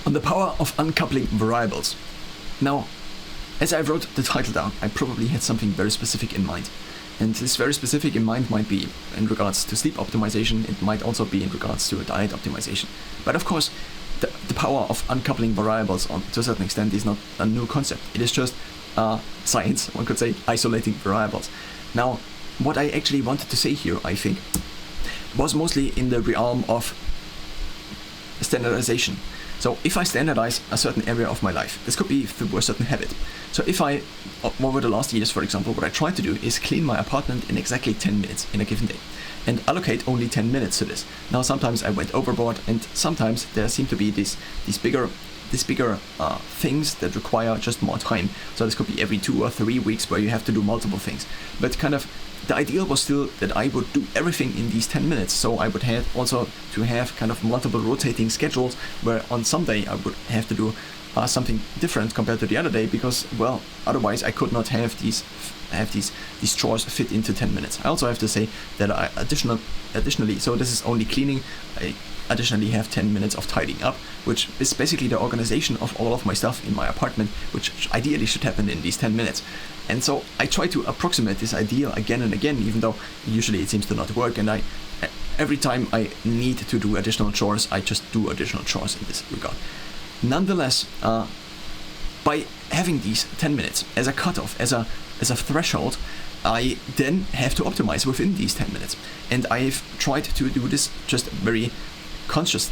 on the power of uncoupling variables. Now, as I wrote the title down, I probably had something very specific in mind. And this very specific in mind might be in regards to sleep optimization, it might also be in regards to diet optimization. But of course, the power of uncoupling variables to a certain extent is not a new concept. It is just science, one could say, isolating variables. Now, what I actually wanted to say here, I think, was mostly in the realm of standardization. So if I standardize a certain area of my life, this could be through a certain habit. So if I, over the last years, for example, what I try to do is clean my apartment in exactly 10 minutes in a given day and allocate only 10 minutes to this. Now, sometimes I went overboard, and sometimes there seem to be these bigger things that require just more time. So this could be every 2 or 3 weeks where you have to do multiple things. But kind of the ideal was still that I would do everything in these 10 minutes. So I would have also to have kind of multiple rotating schedules where on some day I would have to do something different compared to the other day, because, well, otherwise I could not have these chores fit into 10 minutes. I also have to say that I additionally, so this is only cleaning, I additionally have 10 minutes of tidying up, which is basically the organization of all of my stuff in my apartment, which ideally should happen in these 10 minutes. And so I try to approximate this ideal again and again, even though usually it seems to not work, and every time I need to do additional chores, I just do additional chores in this regard. Nonetheless, by having these 10 minutes as a cutoff, as a threshold, I then have to optimize within these 10 minutes. And I've tried to do this just very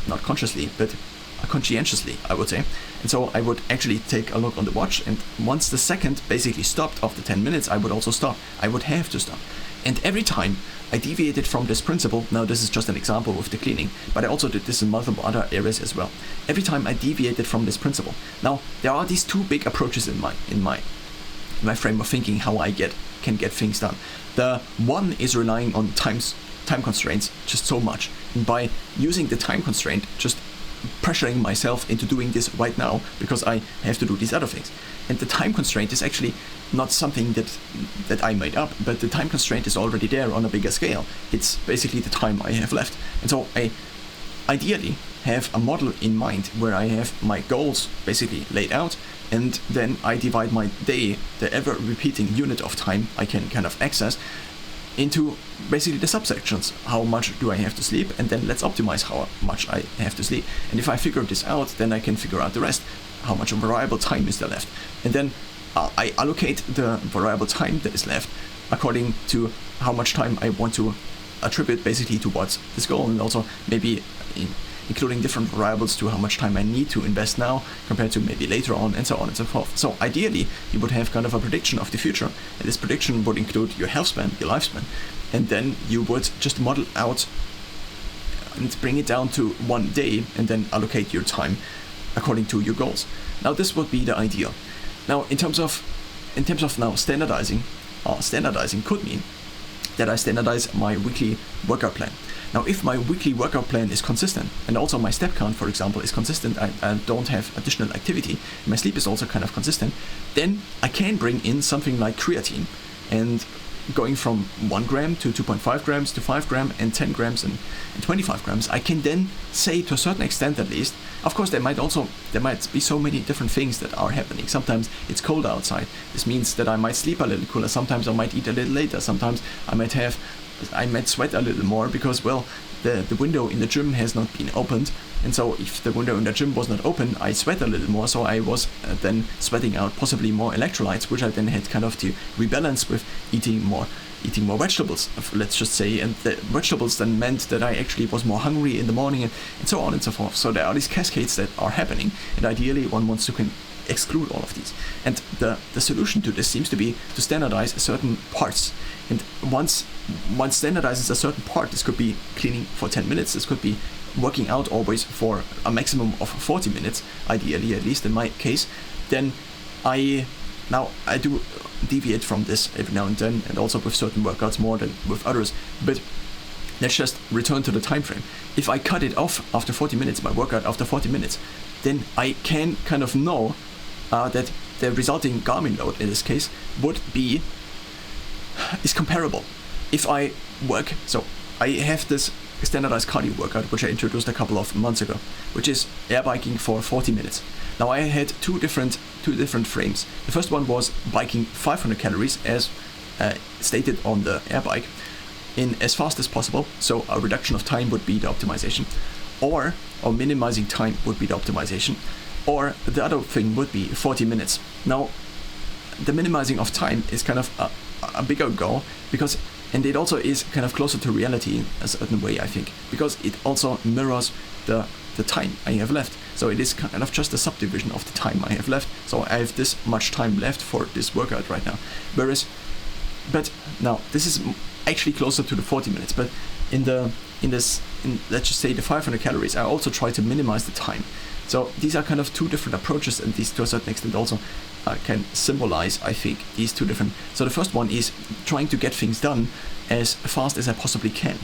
not consciously, but conscientiously, I would say. And so I would actually take a look on the watch, and once the second basically stopped after 10 minutes, I would also stop. I would have to stop. And every time I deviated from this principle, now this is just an example with the cleaning, but I also did this in multiple other areas as well. Every time I deviated from this principle. Now, there are these two big approaches in my frame of thinking how I can get things done. The one is relying on time constraints just so much. And by using the time constraint, just pressuring myself into doing this right now because I have to do these other things. And the time constraint is actually not something that I made up, but the time constraint is already there on a bigger scale. It's basically the time I have left. And so I ideally have a model in mind where I have my goals basically laid out, and then I divide my day, the ever repeating unit of time I can kind of access, into basically the subsections. How much do I have to sleep? And then let's optimize how much I have to sleep. And if I figure this out, then I can figure out the rest. How much of variable time is there left? And then I allocate the variable time that is left according to how much time I want to attribute basically towards this goal, and also maybe including different variables to how much time I need to invest now compared to maybe later on, and so on and so forth. So ideally, you would have kind of a prediction of the future, and this prediction would include your health span, your lifespan, and then you would just model out and bring it down to one day, and then allocate your time according to your goals. Now, this would be the ideal. Now, in terms of now standardizing could mean that I standardize my weekly workout plan. Now, if my weekly workout plan is consistent, and also my step count, for example, is consistent, I don't have additional activity, and my sleep is also kind of consistent, then I can bring in something like creatine, and going from 1 gram to 2.5 grams to 5 grams and 10 grams and 25 grams, I can then say, to a certain extent at least, of course there might be so many different things that are happening. Sometimes it's cold outside. This means that I might sleep a little cooler. Sometimes I might eat a little later. Sometimes I might sweat a little more because, well, the window in the gym has not been opened, and so if the window in the gym was not open, I sweat a little more, so I was then sweating out possibly more electrolytes, which I then had kind of to rebalance with eating more vegetables, let's just say, and the vegetables then meant that I actually was more hungry in the morning, and so on and so forth. So there are these cascades that are happening, and ideally one wants to exclude all of these. And the solution to this seems to be to standardize certain parts. And once one standardizes a certain part, this could be cleaning for 10 minutes, this could be working out always for a maximum of 40 minutes, ideally, at least in my case, then I do deviate from this every now and then, and also with certain workouts more than with others, but let's just return to the time frame. If I cut it off after 40 minutes, my workout after 40 minutes, then I can kind of know that the resulting Garmin load in this case is comparable. If I work, so I have this standardized cardio workout, which I introduced a couple of months ago, which is air biking for 40 minutes. Now I had two different frames. The first one was biking 500 calories as stated on the air bike in as fast as possible. So a reduction of time would be the optimization, or minimizing time would be the optimization, or the other thing would be 40 minutes. Now the minimizing of time is kind of a bigger goal, because and it also is kind of closer to reality in a certain way, I think, because it also mirrors the time I have left. So it is kind of just a subdivision of the time I have left. So I have this much time left for this workout right now. But now this is actually closer to the 40 minutes. But in let's just say the 500 calories, I also try to minimize the time. So these are kind of two different approaches, and these to a certain extent also can symbolize, I think, these two different. So the first one is trying to get things done as fast as I possibly can.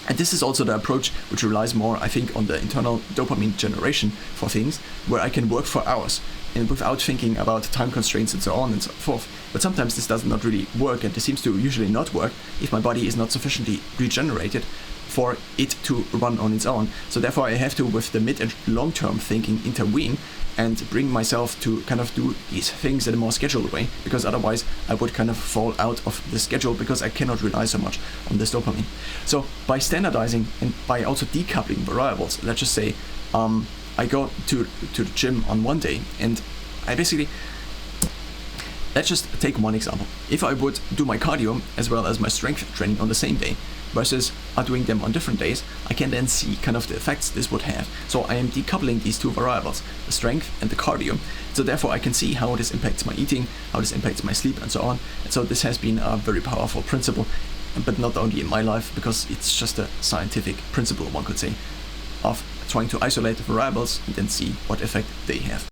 And this is also the approach which relies more, I think, on the internal dopamine generation for things, where I can work for hours and without thinking about time constraints and so on and so forth. But sometimes this does not really work, and this seems to usually not work if my body is not sufficiently regenerated for it to run on its own. So therefore I have to, with the mid and long term thinking, intervene and bring myself to kind of do these things in a more scheduled way, because otherwise I would kind of fall out of the schedule, because I cannot rely so much on this dopamine. So by standardizing and by also decoupling variables, let's just say I go to the gym on one day, and I basically, let's just take one example. If I would do my cardio as well as my strength training on the same day versus doing them on different days, I can then see kind of the effects this would have. So I am decoupling these two variables, the strength and the cardio. So therefore I can see how this impacts my eating, how this impacts my sleep, and so on. And so this has been a very powerful principle, but not only in my life, because it's just a scientific principle, one could say, of trying to isolate the variables and then see what effect they have.